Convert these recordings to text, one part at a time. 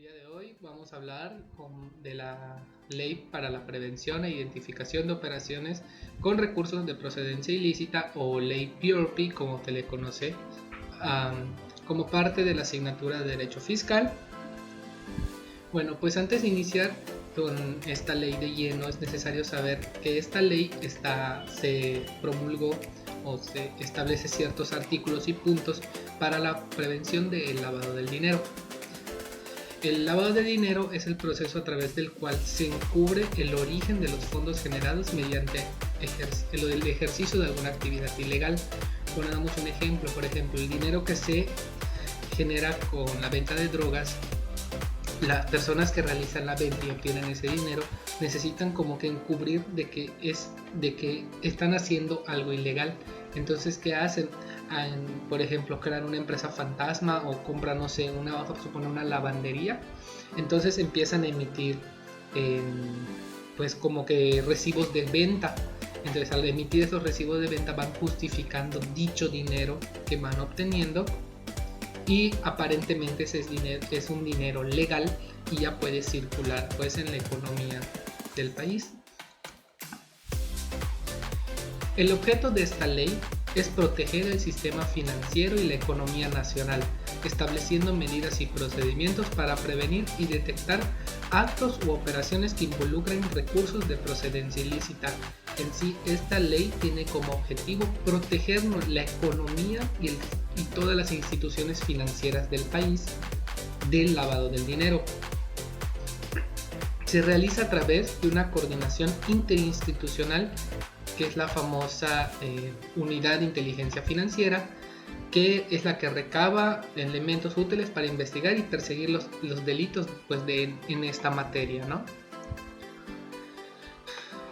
día de hoy vamos a hablar de la Ley para la Prevención e Identificación de Operaciones con Recursos de Procedencia Ilícita, o Ley PRP como se le conoce, como parte de la asignatura de Derecho Fiscal. Bueno, pues antes de iniciar con esta ley de lleno es necesario saber que esta ley se promulgó o se establece ciertos artículos y puntos para la prevención del lavado del dinero. El lavado de dinero es el proceso a través del cual se encubre el origen de los fondos generados mediante el ejercicio de alguna actividad ilegal. Ponemos un ejemplo, por ejemplo, el dinero que se genera con la venta de drogas. Las personas que realizan la venta y obtienen ese dinero necesitan como que encubrir de que están haciendo algo ilegal. Entonces, ¿qué hacen? Por ejemplo, crear una empresa fantasma o compran, no sé, vamos a suponer una lavandería. Entonces empiezan a emitir pues como que recibos de venta. Entonces, al emitir esos recibos de venta van justificando dicho dinero que van obteniendo, y aparentemente ese dinero es un dinero legal y ya puede circular pues en la economía del país. El objeto de esta ley es proteger el sistema financiero y la economía nacional, estableciendo medidas y procedimientos para prevenir y detectar actos u operaciones que involucren recursos de procedencia ilícita. En sí, esta ley tiene como objetivo proteger la economía y todas las instituciones financieras del país del lavado del dinero. Se realiza a través de una coordinación interinstitucional, que es la famosa Unidad de Inteligencia Financiera, que es la que recaba elementos útiles para investigar y perseguir los delitos pues, en esta materia, ¿no?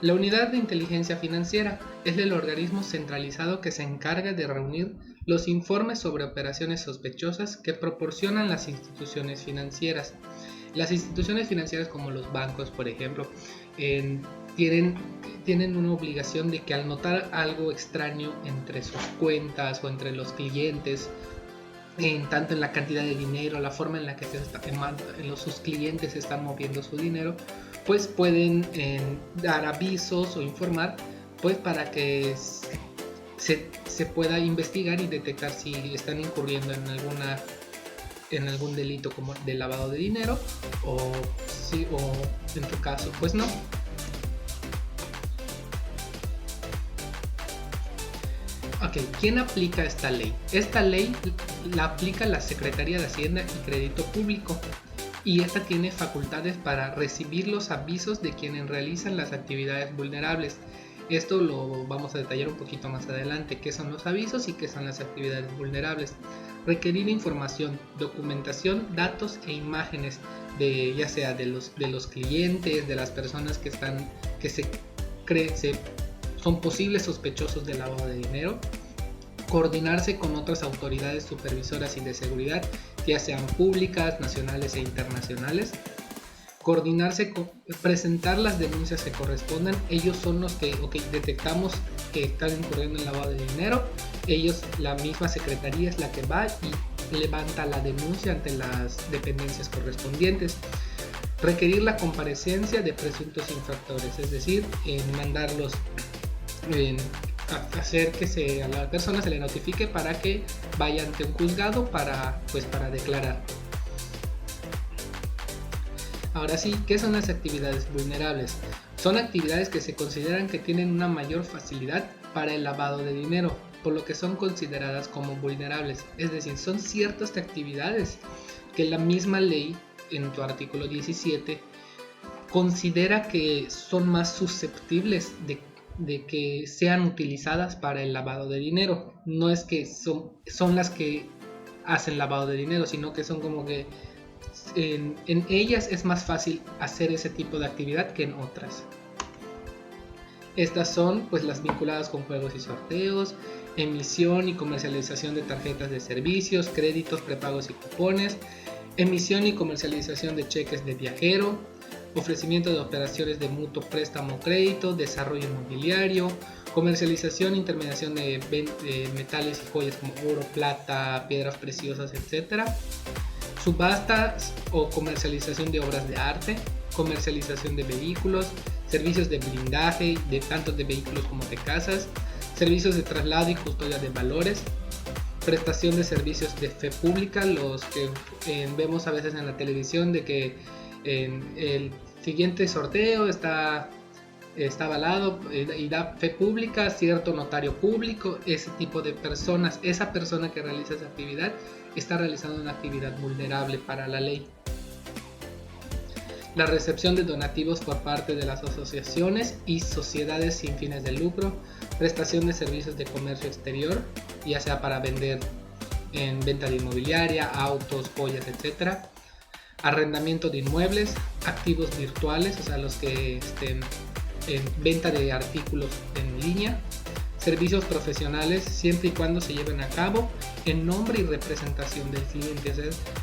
La Unidad de Inteligencia Financiera es el organismo centralizado que se encarga de reunir los informes sobre operaciones sospechosas que proporcionan las instituciones financieras. Las instituciones financieras, como los bancos, por ejemplo, tienen una obligación de que al notar algo extraño entre sus cuentas o entre los clientes, tanto en la cantidad de dinero, la forma en la que sus clientes están moviendo su dinero, pues pueden dar avisos o informar, pues para que se pueda investigar y detectar si están incurriendo en algún delito como de lavado de dinero, o en tu caso pues no. Ok, ¿quién aplica esta ley? Esta ley la aplica la Secretaría de Hacienda y Crédito Público, y esta tiene facultades para recibir los avisos de quienes realizan las actividades vulnerables. Esto lo vamos a detallar un poquito más adelante, qué son los avisos y qué son las actividades vulnerables. Requerir información, documentación, datos e imágenes ya sea de los clientes, de las personas que son posibles sospechosos de lavado de dinero. Coordinarse con otras autoridades supervisoras y de seguridad, ya sean públicas, nacionales e internacionales. Presentar las denuncias que correspondan. Ellos son los que detectamos que están incurriendo en lavado de dinero. La misma secretaría es la que va y levanta la denuncia ante las dependencias correspondientes. Requerir la comparecencia de presuntos infractores, es decir, mandarlos hacer que a la persona se le notifique para que vaya ante un juzgado para declarar. Ahora sí, ¿qué son las actividades vulnerables? Son actividades que se consideran que tienen una mayor facilidad para el lavado de dinero, por lo que son consideradas como vulnerables. Es decir, son ciertas actividades que la misma ley, en tu artículo 17, considera que son más susceptibles de que sean utilizadas para el lavado de dinero. No es que son las que hacen lavado de dinero, sino que son como que en ellas es más fácil hacer ese tipo de actividad que en otras. Estas son pues las vinculadas con juegos y sorteos, emisión y comercialización de tarjetas de servicios, créditos, prepagos y cupones, emisión y comercialización de cheques de viajero, ofrecimiento de operaciones de mutuo préstamo o crédito, desarrollo inmobiliario, comercialización e intermediación de metales y joyas como oro, plata, piedras preciosas, etc. subastas o comercialización de obras de arte, comercialización de vehículos, servicios de blindaje, de tanto de vehículos como de casas, servicios de traslado y custodia de valores, prestación de servicios de fe pública, los que vemos a veces en la televisión de que el siguiente sorteo está avalado y da fe pública, cierto notario público. Ese tipo de personas, esa persona que realiza esa actividad está realizando una actividad vulnerable para la ley. La recepción de donativos por parte de las asociaciones y sociedades sin fines de lucro, prestación de servicios de comercio exterior, ya sea para vender en venta de inmobiliaria, autos, joyas, etc. Arrendamiento de inmuebles, activos virtuales, o sea, los que estén en venta de artículos en línea, servicios profesionales siempre y cuando se lleven a cabo en nombre y representación del cliente,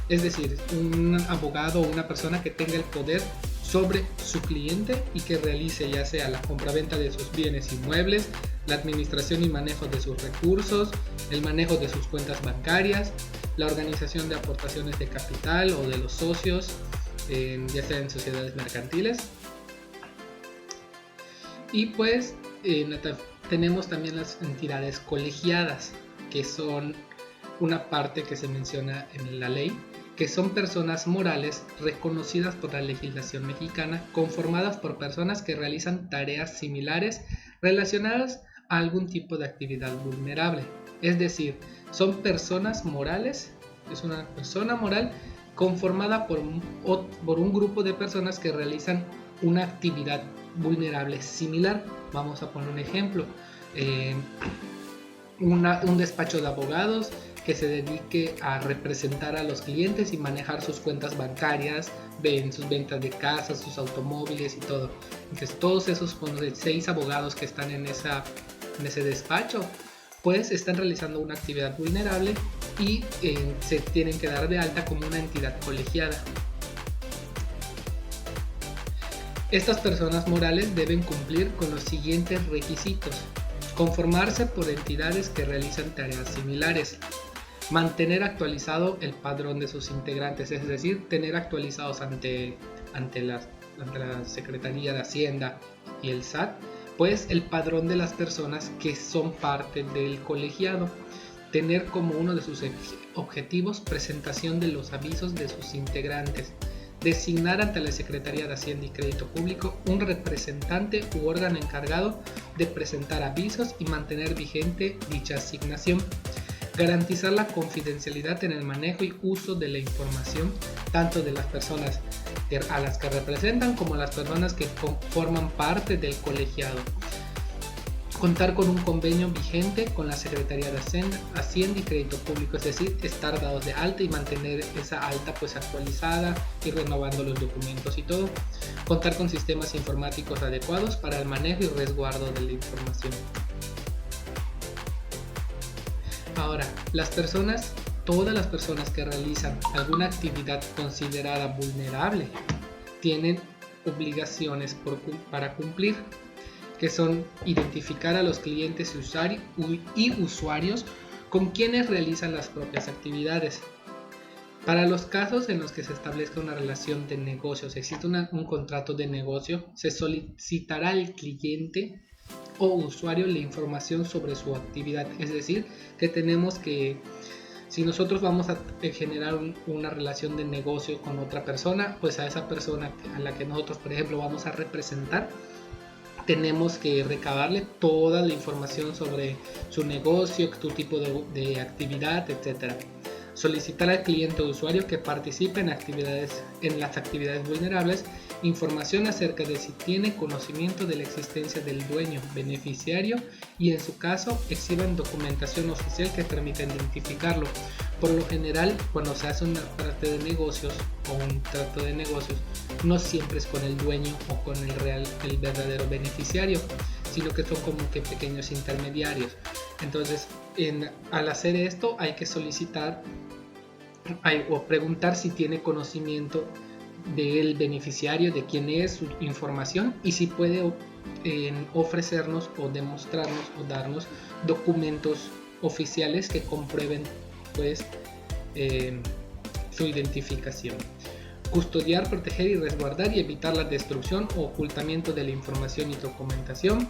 es decir, un abogado o una persona que tenga el poder sobre su cliente y que realice ya sea la compraventa de sus bienes inmuebles, la administración y manejo de sus recursos, el manejo de sus cuentas bancarias, la organización de aportaciones de capital o de los socios, ya sea en sociedades mercantiles. Y pues tenemos también las entidades colegiadas, que son una parte que se menciona en la ley, que son personas morales reconocidas por la legislación mexicana, conformadas por personas que realizan tareas similares relacionadas a algún tipo de actividad vulnerable. Es decir, son personas morales, es una persona moral conformada por un grupo de personas que realizan una actividad vulnerable similar. Vamos a poner un ejemplo, un despacho de abogados que se dedique a representar a los clientes y manejar sus cuentas bancarias, sus ventas de casas, sus automóviles y todo. Entonces todos esos 6 abogados que están en ese despacho pues están realizando una actividad vulnerable y se tienen que dar de alta como una entidad colegiada. Estas personas morales deben cumplir con los siguientes requisitos: conformarse por entidades que realizan tareas similares, mantener actualizado el padrón de sus integrantes, es decir, tener actualizados ante la Secretaría de Hacienda y el SAT, pues el padrón de las personas que son parte del colegiado, tener como uno de sus objetivos presentación de los avisos de sus integrantes, designar ante la Secretaría de Hacienda y Crédito Público un representante u órgano encargado de presentar avisos y mantener vigente dicha asignación, garantizar la confidencialidad en el manejo y uso de la información tanto de las personas a las que representan como las personas que forman parte del colegiado, contar con un convenio vigente con la Secretaría de Hacienda y Crédito Público, es decir, estar dados de alta y mantener esa alta pues actualizada y renovando los documentos y todo, contar con sistemas informáticos adecuados para el manejo y resguardo de la información. Ahora, todas las personas que realizan alguna actividad considerada vulnerable tienen obligaciones para cumplir, que son identificar a los clientes y usuarios con quienes realizan las propias actividades. Para los casos en los que se establezca una relación de negocios, existe un contrato de negocio, se solicitará al cliente o usuario la información sobre su actividad. Es decir, que tenemos que, si nosotros vamos a generar una relación de negocio con otra persona, pues a esa persona a la que nosotros, por ejemplo, vamos a representar, tenemos que recabarle toda la información sobre su negocio, su tipo de actividad, etc. Solicitar al cliente o usuario que participe en las actividades vulnerables, información acerca de si tiene conocimiento de la existencia del dueño beneficiario y en su caso exhiban documentación oficial que permita identificarlo. Por lo general, cuando se hace una parte de negocios o un trato de negocios, no siempre es con el dueño o con el verdadero beneficiario, sino que son como que pequeños intermediarios. Entonces, al hacer esto hay que solicitar o preguntar si tiene conocimiento del beneficiario, de quién es su información y si puede ofrecernos o demostrarnos o darnos documentos oficiales que comprueben pues su identificación. Custodiar, proteger y resguardar y evitar la destrucción o ocultamiento de la información y documentación.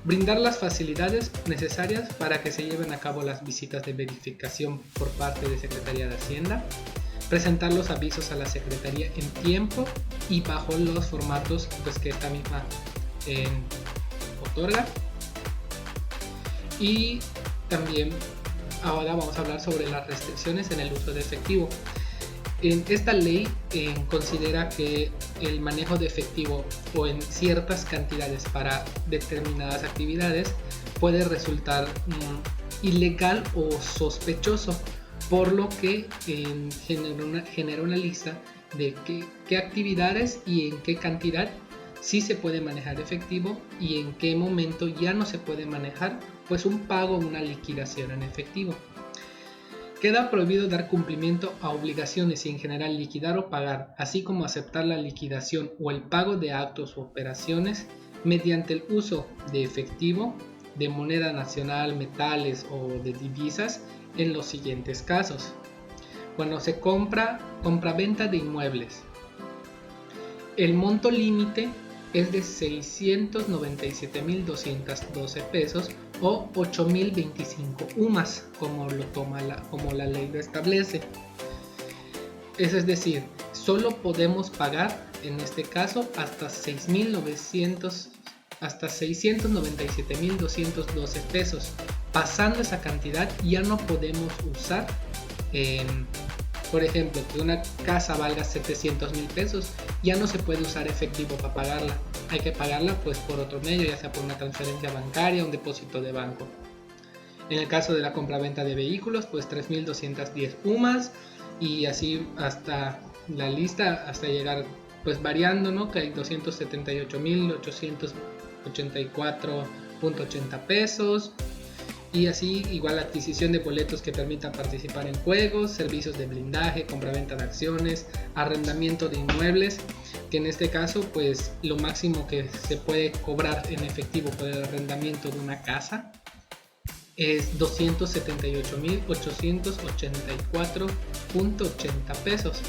Brindar las facilidades necesarias para que se lleven a cabo las visitas de verificación por parte de Secretaría de Hacienda. Presentar los avisos a la Secretaría en tiempo y bajo los formatos pues, que esta misma otorga. Y también ahora vamos a hablar sobre las restricciones en el uso de efectivo. Esta ley considera que el manejo de efectivo o en ciertas cantidades para determinadas actividades puede resultar ilegal o sospechoso, por lo que genera una lista de qué actividades y en qué cantidad sí se puede manejar efectivo y en qué momento ya no se puede manejar pues un pago o una liquidación en efectivo. Queda prohibido dar cumplimiento a obligaciones y en general liquidar o pagar, así como aceptar la liquidación o el pago de actos o operaciones mediante el uso de efectivo, de moneda nacional, metales o de divisas en los siguientes casos. Cuando se compra-venta de inmuebles, el monto límite es de 697.212 pesos o 8.025 UMAS, como la ley lo establece. Eso es decir, solo podemos pagar en este caso hasta 697.212 pesos. Pasando esa cantidad ya no podemos usar, por ejemplo, que una casa valga 700.000 pesos, ya no se puede usar efectivo para pagarla. Hay que pagarla pues por otro medio, ya sea por una transferencia bancaria o un depósito de banco. En el caso de la compra-venta de vehículos, pues 3.210 UMAS y así hasta la lista, hasta llegar pues variando, ¿no? Que hay 278.884.80 pesos. Y así igual adquisición de boletos que permitan participar en juegos, servicios de blindaje, compraventa de acciones, arrendamiento de inmuebles, que en este caso pues lo máximo que se puede cobrar en efectivo por el arrendamiento de una casa es 278.884.80 pesos.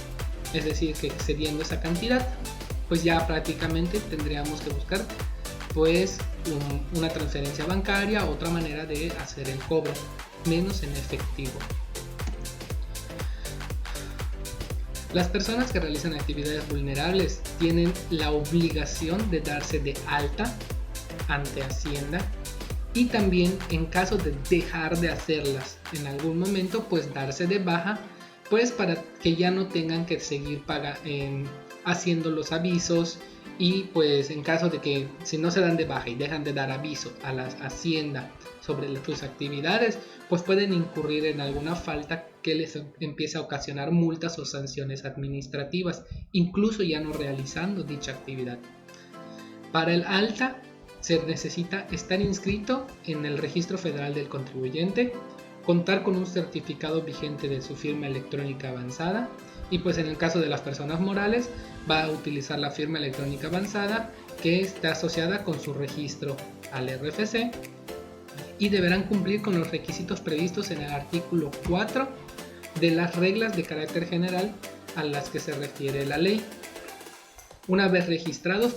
Es decir, que excediendo esa cantidad pues ya prácticamente tendríamos que buscar pues una transferencia bancaria, otra manera de hacer el cobro, menos en efectivo. Las personas que realizan actividades vulnerables tienen la obligación de darse de alta ante Hacienda y también en caso de dejar de hacerlas en algún momento, pues darse de baja, pues para que ya no tengan que seguir haciendo los avisos. Y pues en caso de que si no se dan de baja y dejan de dar aviso a la Hacienda sobre sus actividades, pues pueden incurrir en alguna falta que les empiece a ocasionar multas o sanciones administrativas, incluso ya no realizando dicha actividad. Para el alta se necesita estar inscrito en el Registro Federal del Contribuyente, contar con un certificado vigente de su firma electrónica avanzada. Y pues en el caso de las personas morales va a utilizar la firma electrónica avanzada que está asociada con su registro al RFC y deberán cumplir con los requisitos previstos en el artículo 4 de las reglas de carácter general a las que se refiere la ley. Una vez registrados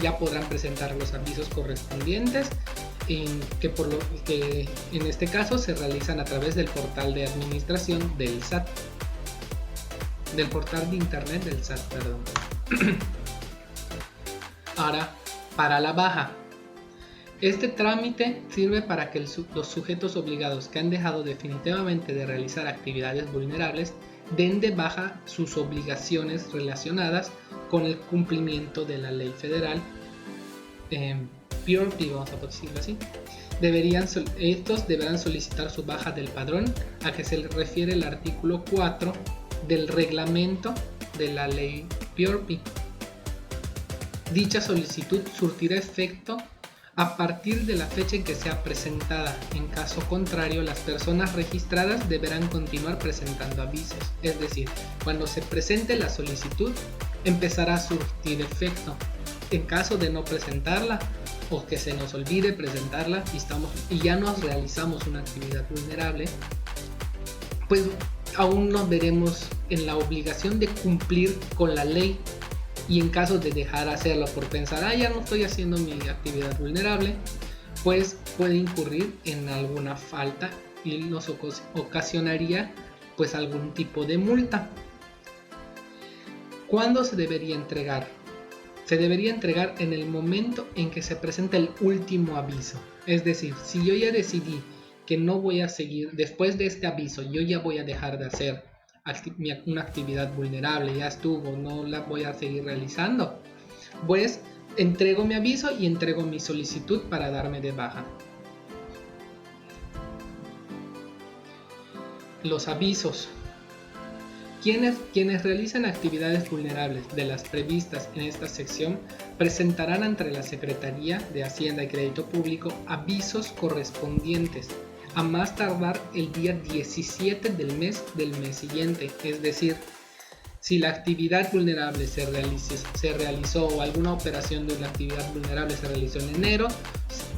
ya podrán presentar los avisos correspondientes que en este caso se realizan a través del portal de administración del SAT. Del portal de internet del SAT, perdón. Ahora, para la baja. Este trámite sirve para que los sujetos obligados que han dejado definitivamente de realizar actividades vulnerables den de baja sus obligaciones relacionadas con el cumplimiento de la ley federal PRP, vamos a decirlo así. Estos deberán solicitar su baja del padrón, a que se les refiere el artículo 4 del reglamento de la ley PRP. Dicha solicitud surtirá efecto a partir de la fecha en que sea presentada. En caso contrario, las personas registradas deberán continuar presentando avisos. Es decir, cuando se presente la solicitud, empezará a surtir efecto. En caso de no presentarla o que se nos olvide presentarla y ya nos realizamos una actividad vulnerable, pues aún nos veremos en la obligación de cumplir con la ley, y en caso de dejar hacerlo por pensar, ya no estoy haciendo mi actividad vulnerable, pues puede incurrir en alguna falta y nos ocasionaría pues algún tipo de multa. ¿Cuándo se debería entregar? Se debería entregar en el momento en que se presenta el último aviso. Es decir, si yo ya decidí que no voy a seguir, después de este aviso, yo ya voy a dejar de hacer una actividad vulnerable, ya estuvo, no la voy a seguir realizando, pues entrego mi aviso y entrego mi solicitud para darme de baja. Los avisos. Quienes realicen actividades vulnerables de las previstas en esta sección presentarán ante la Secretaría de Hacienda y Crédito Público avisos correspondientes a más tardar el día 17 del mes siguiente. Es decir, si la actividad vulnerable se realizó o alguna operación de la actividad vulnerable se realizó en enero,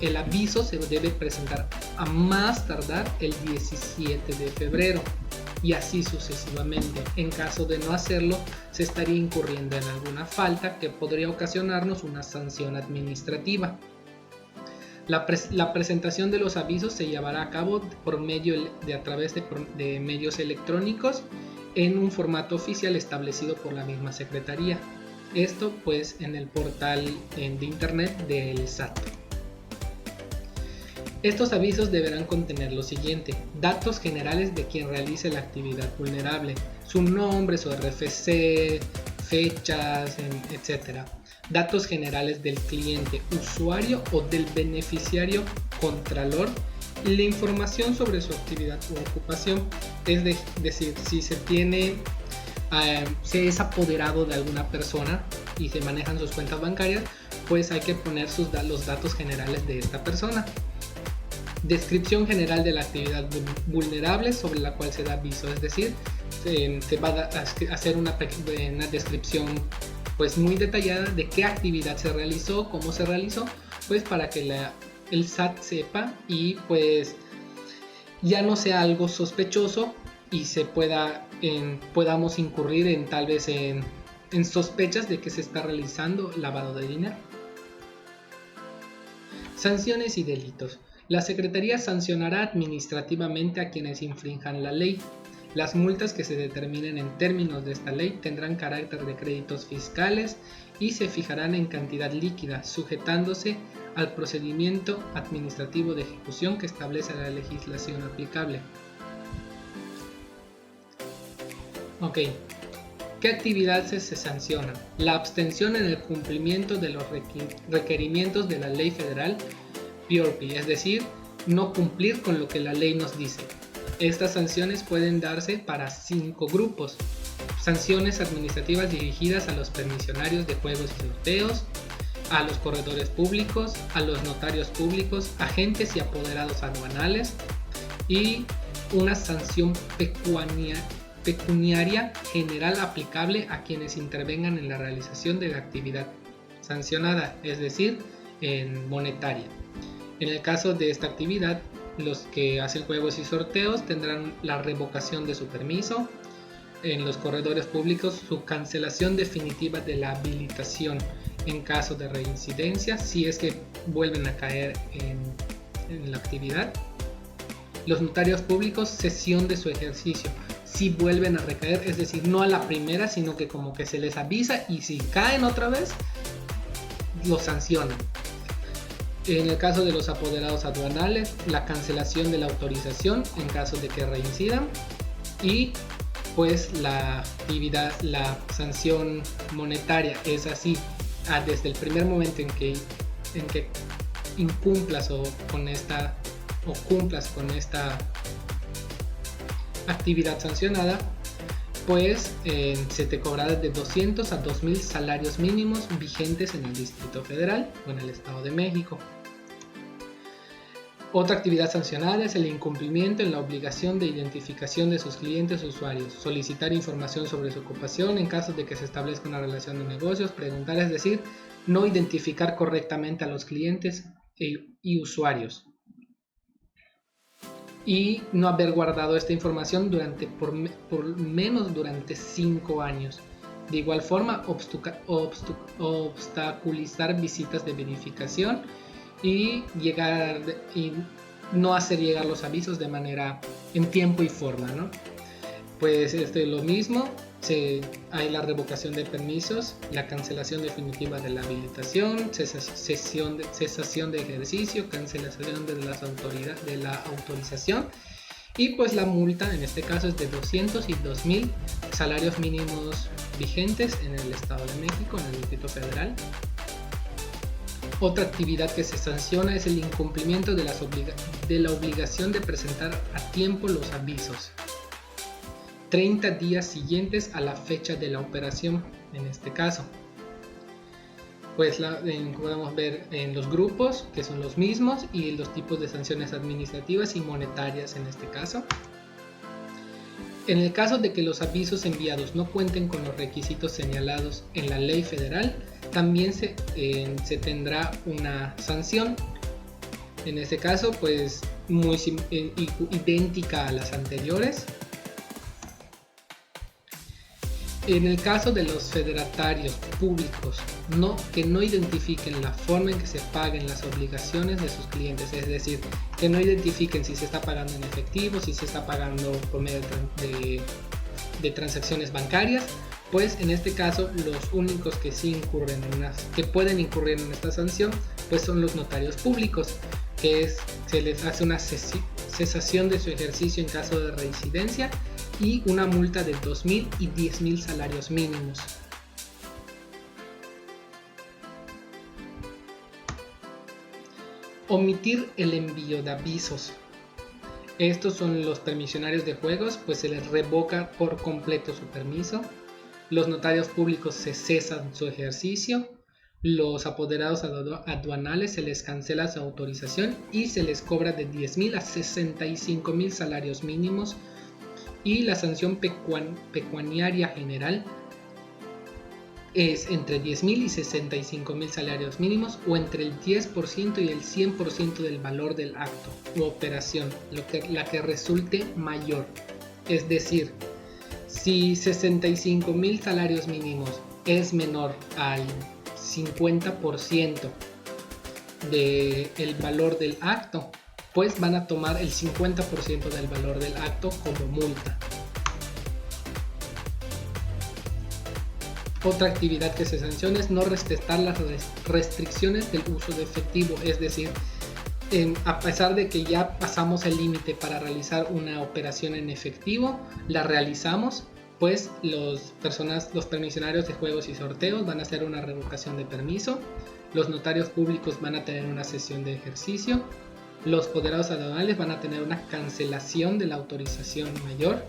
el aviso se debe presentar a más tardar el 17 de febrero. Y así sucesivamente. En caso de no hacerlo, se estaría incurriendo en alguna falta que podría ocasionarnos una sanción administrativa. La presentación de los avisos se llevará a cabo a través de medios electrónicos en un formato oficial establecido por la misma Secretaría. Esto pues en el portal de internet del SAT. Estos avisos deberán contener lo siguiente: datos generales de quien realice la actividad vulnerable, su nombre, su RFC, fechas, etc. Datos generales del cliente, usuario o del beneficiario contralor y la información sobre su actividad u ocupación. Es decir, si se es apoderado de alguna persona y se manejan sus cuentas bancarias, pues hay que poner los datos generales de esta persona. Descripción general de la actividad vulnerable sobre la cual se da aviso, es decir, se va a hacer una descripción pues muy detallada de qué actividad se realizó, cómo se realizó, pues para que el SAT sepa y pues ya no sea algo sospechoso y podamos incurrir tal vez en sospechas de que se está realizando lavado de dinero. Sanciones y delitos. La Secretaría sancionará administrativamente a quienes infrinjan la ley. Las multas que se determinen en términos de esta ley tendrán carácter de créditos fiscales y se fijarán en cantidad líquida, sujetándose al procedimiento administrativo de ejecución que establece la legislación aplicable. Ok. ¿Qué actividad se sanciona? La abstención en el cumplimiento de los requerimientos de la ley federal PRP, es decir, no cumplir con lo que la ley nos dice. Estas sanciones pueden darse para 5 grupos. Sanciones administrativas dirigidas a los permisionarios de juegos y sorteos, a los corredores públicos, a los notarios públicos, agentes y apoderados aduanales, y una sanción pecuniaria general aplicable a quienes intervengan en la realización de la actividad sancionada, es decir, en monetaria. En el caso de esta actividad, los que hacen juegos y sorteos tendrán la revocación de su permiso. En los corredores públicos, su cancelación definitiva de la habilitación en caso de reincidencia, si es que vuelven a caer en la actividad. Los notarios públicos, cesión de su ejercicio, si vuelven a recaer, es decir, no a la primera, sino que como que se les avisa y si caen otra vez, los sancionan. En el caso de los apoderados aduanales, la cancelación de la autorización en caso de que reincidan, y pues la sanción monetaria es así, desde el primer momento en que incumplas cumplas con esta actividad sancionada, pues se te cobrará de 200 a 2,000 salarios mínimos vigentes en el Distrito Federal o en el Estado de México. Otra actividad sancionada es el incumplimiento en la obligación de identificación de sus clientes o usuarios, solicitar información sobre su ocupación en caso de que se establezca una relación de negocios, preguntar, es decir, no identificar correctamente a los clientes y usuarios. y no haber guardado esta información por menos durante 5 años. De igual forma, obstaculizar visitas de verificación y no hacer llegar los avisos de manera en tiempo y forma, ¿no? Pues lo mismo, hay la revocación de permisos, la cancelación definitiva de la habilitación, cesación de ejercicio, cancelación de la autorización, y pues la multa en este caso es de 200 y 2.000 salarios mínimos vigentes en el Estado de México, en el Distrito Federal. Otra actividad que se sanciona es el incumplimiento de la obligación de presentar a tiempo los avisos 30 días siguientes a la fecha de la operación en este caso. Pues podemos ver en los grupos, que son los mismos, y los tipos de sanciones administrativas y monetarias en este caso. En el caso de que los avisos enviados no cuenten con los requisitos señalados en la ley federal, también se tendrá una sanción. En este caso, pues idéntica a las anteriores. En el caso de los fedatarios públicos que no identifiquen la forma en que se paguen las obligaciones de sus clientes, es decir, que no identifiquen si se está pagando en efectivo, si se está pagando por medio de transacciones bancarias, pues en este caso los únicos que sí que pueden incurrir en esta sanción, pues son los notarios públicos, se les hace una cesación de su ejercicio en caso de reincidencia y una multa de 2.000 y 10.000 salarios mínimos. Omitir el envío de avisos. Estos son los permisionarios de juegos, pues se les revoca por completo su permiso. Los notarios públicos se cesan su ejercicio. Los apoderados aduanales se les cancela su autorización y se les cobra de 10.000 a 65.000 salarios mínimos. Y la sanción pecuniaria general es entre 10.000 y 65.000 salarios mínimos, o entre el 10% y el 100% del valor del acto u operación, la que resulte mayor. Es decir, si 65.000 salarios mínimos es menor al 50% del valor del acto, pues van a tomar el 50% del valor del acto como multa. Otra actividad que se sanciona es no respetar las restricciones del uso de efectivo, es decir, a pesar de que ya pasamos el límite para realizar una operación en efectivo, la realizamos, pues los permisionarios de juegos y sorteos van a hacer una revocación de permiso, los notarios públicos van a tener una sesión de ejercicio, los apoderados aduanales van a tener una cancelación de la autorización mayor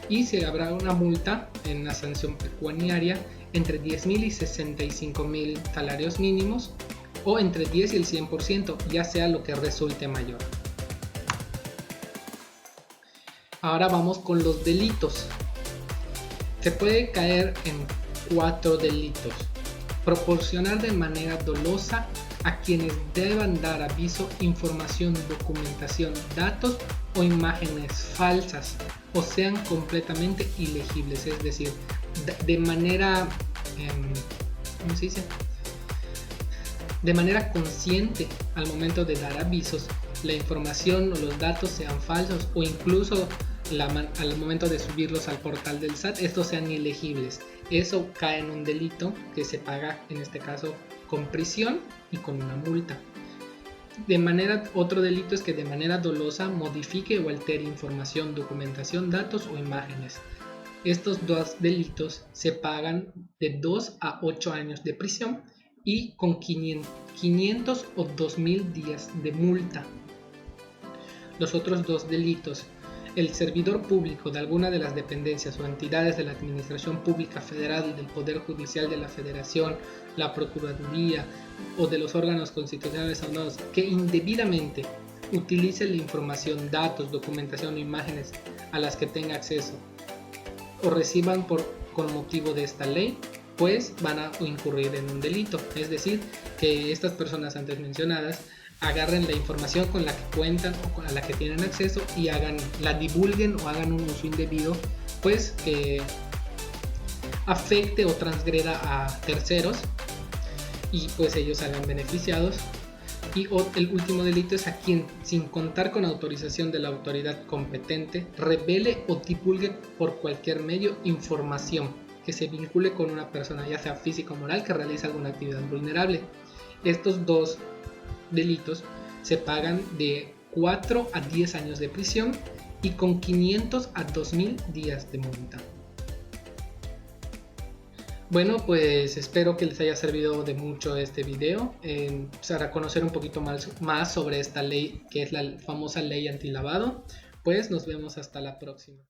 y se habrá una multa en la sanción pecuniaria entre 10.000 y 65.000 salarios mínimos, o entre 10 y el 100%, ya sea lo que resulte mayor. Ahora vamos con los delitos. Se puede caer en 4 delitos. Proporcionar de manera dolosa a quienes deban dar aviso información, documentación, datos o imágenes falsas o sean completamente ilegibles, es decir, de manera ¿cómo se dice? De manera consciente al momento de dar avisos, la información o los datos sean falsos, o incluso al momento de subirlos al portal del SAT, estos sean ilegibles. Eso cae en un delito que se paga, en este caso, con prisión y con una multa. Otro delito es que de manera dolosa modifique o altere información, documentación, datos o imágenes. Estos 2 delitos se pagan de 2 a 8 años de prisión y con 500 o 2.000 días de multa. Los otros 2 delitos: el servidor público de alguna de las dependencias o entidades de la Administración Pública Federal y del Poder Judicial de la Federación, la Procuraduría o de los órganos constitucionales autónomos que indebidamente utilice la información, datos, documentación o imágenes a las que tenga acceso o reciban con motivo de esta ley, pues van a incurrir en un delito. Es decir, que estas personas antes mencionadas agarren la información con la que cuentan o a la que tienen acceso y la divulguen o hagan un uso indebido, pues que afecte o transgreda a terceros y pues ellos salgan beneficiados. Y el último delito es a quien, sin contar con autorización de la autoridad competente, revele o divulgue por cualquier medio información que se vincule con una persona, ya sea física o moral, que realiza alguna actividad vulnerable. Estos dos delitos se pagan de 4 a 10 años de prisión y con 500 a 2000 días de multa. Bueno, pues espero que les haya servido de mucho este video para conocer un poquito más sobre esta ley, que es la famosa ley antilavado. Pues nos vemos hasta la próxima.